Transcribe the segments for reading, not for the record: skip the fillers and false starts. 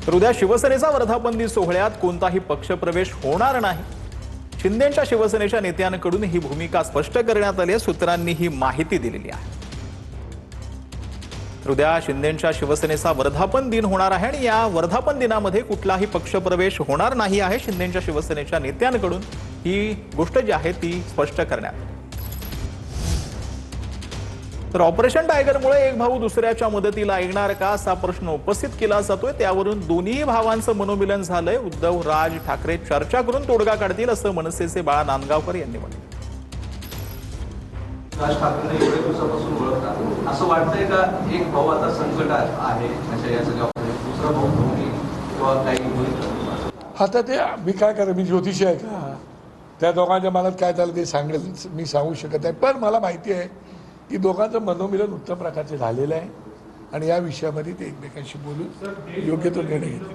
तर उद्या शिवसेनेचा वर्धापन दिन सोहळ्यात कोणताही पक्षप्रवेश होणार नाही। शिंदेंच्या शिवसेनेच्या नेत्यांकडून ही भूमिका स्पष्ट करण्यात आली आहे। सूत्रांनी ही माहिती दिलेली आहे। उद्या शिंदेंच्या शिवसेनेचा वर्धापन दिन होणार आहे आणि या वर्धापन दिनामध्ये कुठलाही पक्षप्रवेश होणार नाही आहे। शिंदेंच्या शिवसेनेच्या नेत्यांकडून ही गोष्ट जी आहे ती स्पष्ट करण्यात आली। तर ऑपरेशन टायगरमुळे एक भाऊ दुसऱ्याच्या मदतीला येणार का असा प्रश्न उपस्थित केला जातोय। त्यावरून दोन्ही भावांचं मनोमिलन झालंय। उद्धव राज ठाकरे चर्चा करून तोडगा काढतील असं मनसेचे बाळा नांदगावकर यांनी म्हटलं। राज ठाकरे एवढे दिवसापासून ओळखतात, असं वाटतंय का एक भाऊ आता संकटात आहे अशा या सगळ्या दुसरा भाऊ धोनी किंवा काही होईल? आता ते मी काय करेन, मी ज्योतिषी आहे का? त्या दोघांच्या मनात काय झालं ते सांगेल मी सांगू शकत नाही। पण मला माहिती आहे की दोघांचं मनोमिलन उत्तम प्रकारचे झालेलं आहे आणि या विषयामध्ये ते एकमेकांशी बोलून योग्य तो निर्णय घेतील।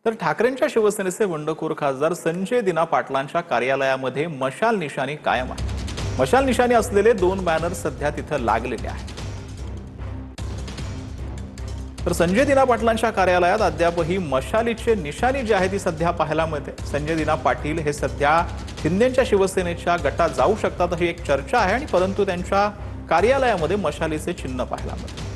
तर ठाकरेंच्या शिवसेनेचे बंडखोर खासदार संजय दिना पाटलांच्या कार्यालयामध्ये मशाल निशाणी कायम आहे। मशाल निशाणी असलेले 2 बॅनर सध्या तिथं लागलेले आहेत। तर संजय दिना पाटलांच्या कार्यालयात अद्यापही मशालीचे निशाणी जी आहे ती सध्या पाहायला मिळते। संजय दिना पाटील हे सध्या शिंदेंच्या शिवसेनेच्या गटात जाऊ शकतात अशी एक चर्चा आहे आणि परंतु त्यांच्या कार्यालयामध्ये मशालीचे चिन्ह पाहायला मिळते।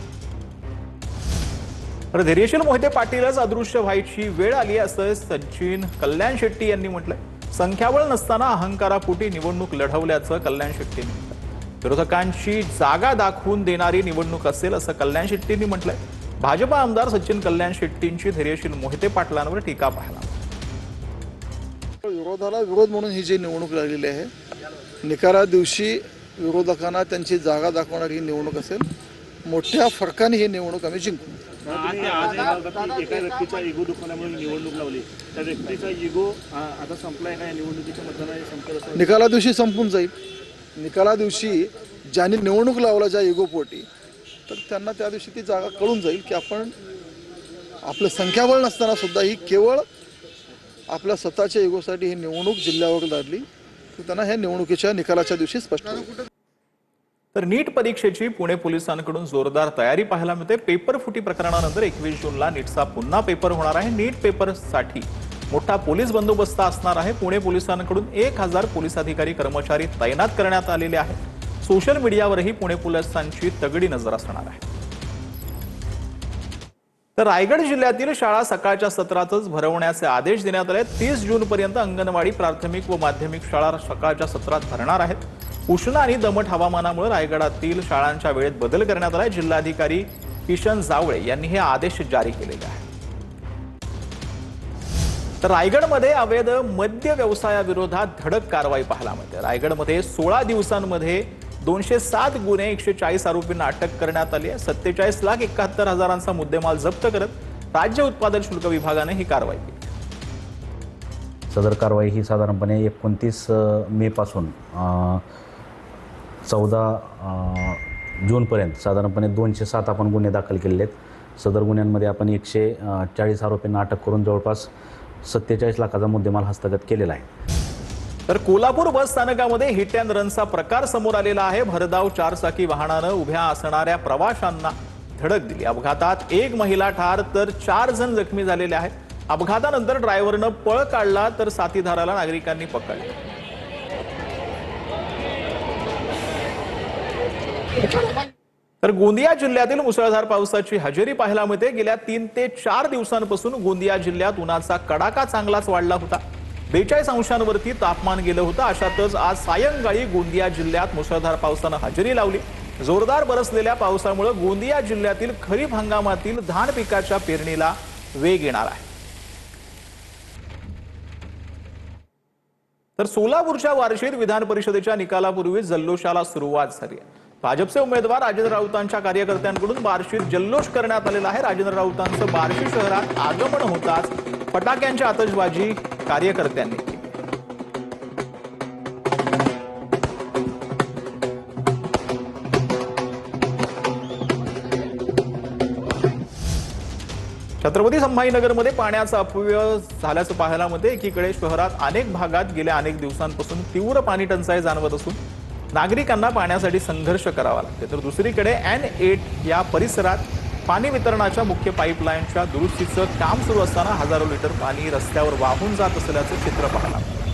तर धैर्यशील मोहिते पाटीलच अदृश्य व्हायची वेळ आली असं सचिन कल्याण शेट्टी यांनी म्हटलंय। संख्याबळ नसताना अहंकारापोटी निवडणूक लढवल्याचं कल्याण शेट्टींनी म्हटलं। विरोधकांची जागा दाखवून देणारी निवडणूक असेल असं कल्याण शेट्टींनी म्हटलंय। भाजपा आमदार सचिन कल्याण शेट्टींची धैर्यशील मोहिते पाटलांवर टीका पाहायला मिळाली। विरोधाला विरोध म्हणून ही जी निवडणूक लागलेली आहे, निकाला दिवशी विरोधकांना त्यांची जागा दाखवणारी ही निवडणूक असेल। मोठ्या फरकाने ही निवडणूक आम्ही जिंकू। एका व्यक्तीचा इगो दुखवल्यामुळे निवडणूक लावली, त्या व्यक्तीचा इगो आता संपलाय का? या निवडणुकीच्या मतदानाने संपलं? निकाला दिवशी संपून जाईल। निकाला दिवशी ज्यांनी निवडणूक लावला ज्या इगो पोटी, तर त्यांना त्या दिवशी ती जागा कळून जाईल की आपण आपलं संख्याबळ नसताना सुद्धा ही केवळ आपल्या स्वतःच्या इगोसाठी ही निवडणूक जिल्ह्यावर लढली, तर त्यांना ह्या निवडणुकीच्या निकालाच्या दिवशी स्पष्ट होईल। तर नीट परीक्षेची पुणे पोलिसांकडून जोरदार तयारी पाहायला मिळते। पेपर फुटी प्रकरणानंतर 21 जूनला नीटचा पुन्हा पेपर होणार आहे। नीट पेपरसाठी मोठा पोलीस बंदोबस्त असणार आहे। पुणे पोलिसांकडून 1000 पोलीस अधिकारी कर्मचारी तैनात करण्यात आलेले आहेत। सोशल मीडियावरही पुणे पोलिसांची तगडी नजर असणार आहे। तर रायगड जिल्ह्यातील शाळा सकाळच्या सत्रातच भरवण्याचे आदेश देण्यात आले। 30 जून पर्यंत अंगणवाडी, प्राथमिक व माध्यमिक शाळा सकाळच्या सत्रात भरणार आहेत। उष्ण आणि दमट हवामानामुळे रायगडातील शाळांच्या वेळेत बदल करण्यात आला। जिल्हाधिकारी किशन जावळे यांनी हे आदेश जारी केलेले आहेत। तर रायगडमध्ये अवैध मद्य व्यवसायाविरोधात धडक कारवाई पाहायला मिळते। रायगडमध्ये 16 दिवसांमध्ये 207 गुन्हे, 140 आरोपींना अटक करण्यात आली आहे। 47,71,000चा मुद्देमाल जप्त करत राज्य उत्पादन शुल्क विभागाने ही कारवाई केली। सदर कारवाई ही साधारणपणे 29 मे पासून 14 जूनपर्यंत साधारणपणे 207 आपण गुन्हे दाखल केलेले आहेत। सदर गुन्ह्यांमध्ये आपण 140 आरोपींना अटक करून जवळपास 47 लाखाचा मुद्देमाल हस्तगत केलेला आहे। तर कोल्हापूर बस स्थानकामध्ये हिट अँड रनचा प्रकार समोर आलेला आहे। भरधाव 4चाकी वाहनानं उभ्या असणाऱ्या प्रवाशांना धडक दिली। अपघातात 1 महिला ठार तर 4 जण जखमी झालेले आहेत। अपघातानंतर ड्रायव्हरनं पळ काढला तर साथीदाराला नागरिकांनी पकडले। तर गोंदिया जिल्ह्यातील मुसळधार पावसाची हजेरी पाहायला मिळते। गेल्या 3 ते 4 दिवसांपासून गोंदिया जिल्ह्यात उन्हाचा कडाका चांगलाच वाढला होता। 42 अंशांवरती तापमान गेलं होतं। अशातच आज सायंकाळी गोंदिया जिल्ह्यात मुसळधार पावसानं हजेरी लावली। जोरदार बरसलेल्या पावसामुळे गोंदिया जिल्ह्यातील खरीप हंगामातील धान पिकाच्या पेरणीला वेग येणार आहे। तर सोलापूरच्या बार्शीत विधान परिषदेच्या निकालापूर्वी जल्लोषाला सुरुवात झाली आहे। भाजपचे उमेदवार राजेंद्र राऊतांच्या कार्यकर्त्यांकडून बार्शीत जल्लोष करण्यात आलेला आहे। राजेंद्र राऊतांचं बार्शी शहरात आगमन होताच फटाक्यांची आतषबाजी कार्यकर्त्यांनी केली। छत्रपती संभाजीनगरमध्ये पाण्याचा अपव्यय झाल्याचं पाहायला मिळते। एकीकडे शहरात अनेक भागात गेल्या अनेक दिवसांपासून तीव्र पाणी टंचाई जाणवत असून नागरिकांना पाण्यासाठी संघर्ष करावा लागतो। तर दुसरीकडे N8 या परिसरात पाणी वितरणाच्या मुख्य पाईपलाईनच्या दुरुस्तीचं काम सुरू असताना हजारो लिटर पाणी रस्त्यावर वाहून जात असल्याचं चित्र पाहायला मिळालं.